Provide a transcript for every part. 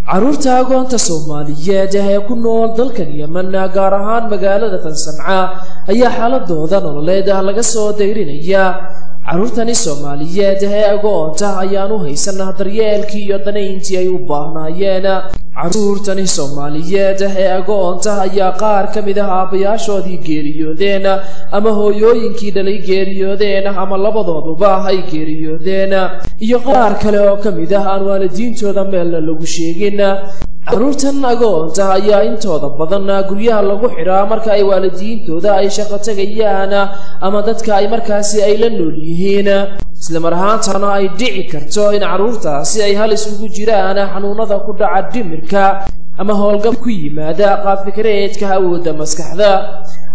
caruurta agoonta Soomaaliyeed ee ku nool dalkan Yemen gaar ahaan magaalada Sanca ayaa xaaladooda nololeed laga soo dayrinaya. caruurtani Soomaaliyeed ee agoonta ayaan u haysan daryeelkii iyo danayntii ay u baahnayeen. caruurtani Soomaaliyeed ee agoonta ayaa qaar kamid ah aabayaashoodii geeriyoodeen ama hooyooyinkii dhalay geeriyoodeen ama labadooduba ay geeriyoodeen iyo qaar kale oo kamid ah aan waalidiintooda meel lagu sheegin. caruurtan agoonta ayaa intooda badan guryaha lagu xiraa marka ay waalidiintooda ay shaqo tagayaan ama dadka ay markaasi ay la nool yihiin. isla marhaantana ay dhici karto in caruurtaasi ay halis ugu jiraan xanuunada ku dhaca dhimirka ama howlgab ku yimaada qaab fikreedka awoodda maskaxda.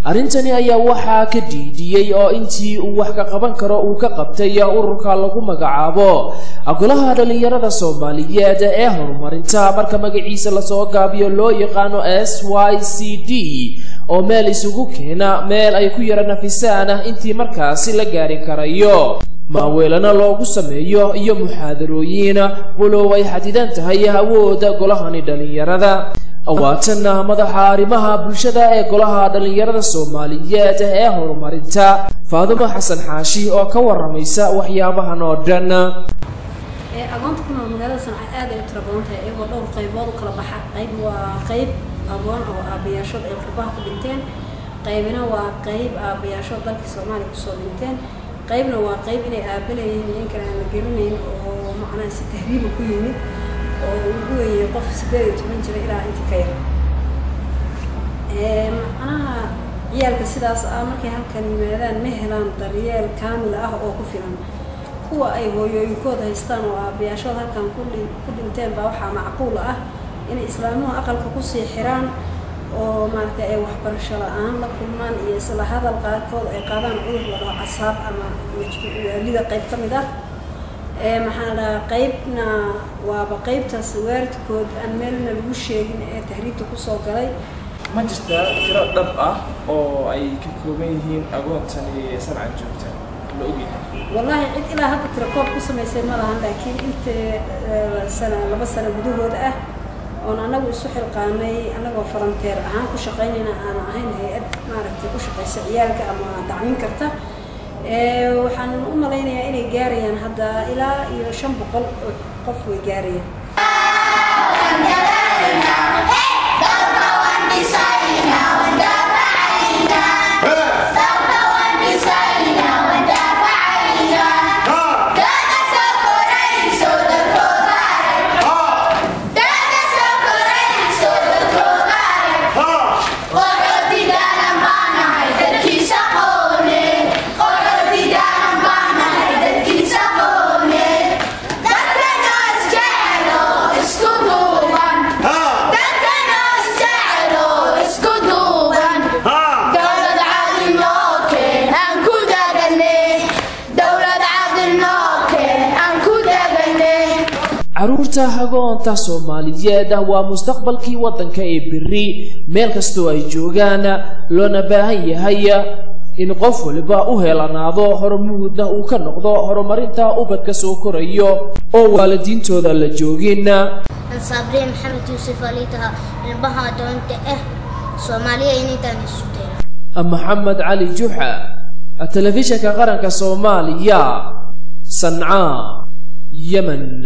arrintani ayaa waxaa ka diidiyay oo intii uu wax ka qaban karo uu ka qabtay ururka lagu magacaabo golaha dhalinyarada Soomaaliyeed ee horumarinta marka magaciisa la soo gaabiyo loo yaqaano SYCD oo meel isugu keena meel ay ku yara nafisaan intii markaasi la gaari karayo. maaweelana loogu sameeyo iyo muxaadarooyin walow ay xadidan tahay awoodda golahani dhalinyarada. awaatana madaxa arrimaha bulshada ee golaha dhalinyarada Soomaaliyeed ee horumarinta Faadimo Xasan Xaashi oo ka waramaysa waxyaabahan oo dhan. agoonta ku nool magaalada Sanca aad ay tiraboontahay iyagoo dhowr qaybood u kala baxa. qayb waa qayb agoon oo aabayaashood ay qurbaha ku dhinteen, qaybna waa qayb aabayaashood dalka Soomaaliya ku soo dhinteen, qaybna waa qayb inay aabalayeen in kale aan la garanayn oo macnaha si tahriib ku yimid oo ugu weeyay qof 18 jir ilaa inta ka yar. macnaha ciyaalka sidaas markay halkan yimaadaan ma helaan daryeel kaamil ah oo ku filan. kuwa ay hooyooyinkooda haystaan oo aabayaashood halkan ku dhinteen baa waxaa macquul ah inay islaamuhu aqalka ku sii xiraan oo maartay ay waxbarasho la'aan la kulmaan iyo isla hadal qaarkood ay qaadaan cudur la dhaho casaab ama waalida qayb ka mid ah. maxaa la qaybna waaba qaybtaas waalidkood aan meelna lagu sheegin ee tahriibta ku soo galay. ma jirta tiro dhab ah oo ay ka kooban yihiin agoontani Sanca joogta la ogyahay? wallahi cid ilaa hadda tiro koob ku samaysay ma lahan, laakiin inta laba sano gudahood ah oo anagu isu xilqaanay anagoo faranteer ahaan ku shaqaynayna aan ahayn hay'ad maaragtay ku shaqaysa ciyaalka ama dacmin karta. waxaan u malaynayaa inay gaarayaan hadda ilaa iyo 500 qof way gaarayaan. caruurta agoonta Soomaaliyeed waa mustaqbalkii wadanka ee berri meel kastoo ay joogaan loona baahan yahay in qof waliba u helanaado hormuudna uu ka noqdo horumarinta ubadka soo korayo oo waalidiintooda la joogin. Sabriye Maxamed Yuusuf Alitaha ilbaha doonta Soomaaliya inay isutay. Maxamed Cali Juxa telefishinka qaranka Soomaaliya Sanca Yemen.